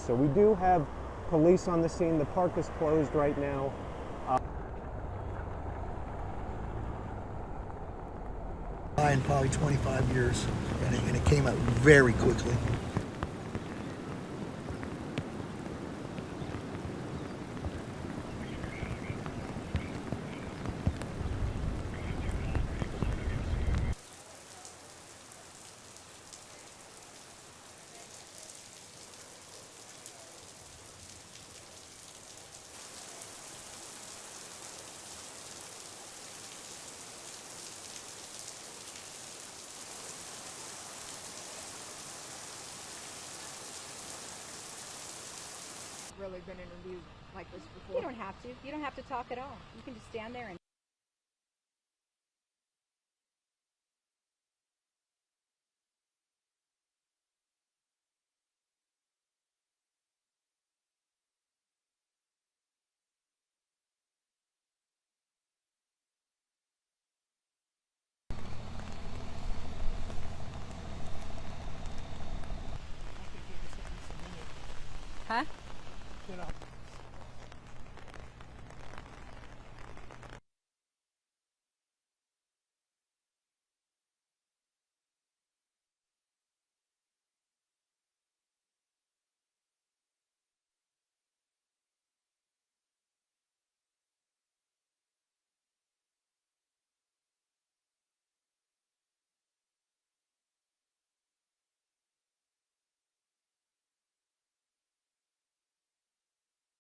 So we do have police on the scene. The park is closed right now. In probably 25 years, and it came out very quickly. Really been interviewed like this before? You don't have to. You don't have to talk at all. You can just stand there and huh? You know.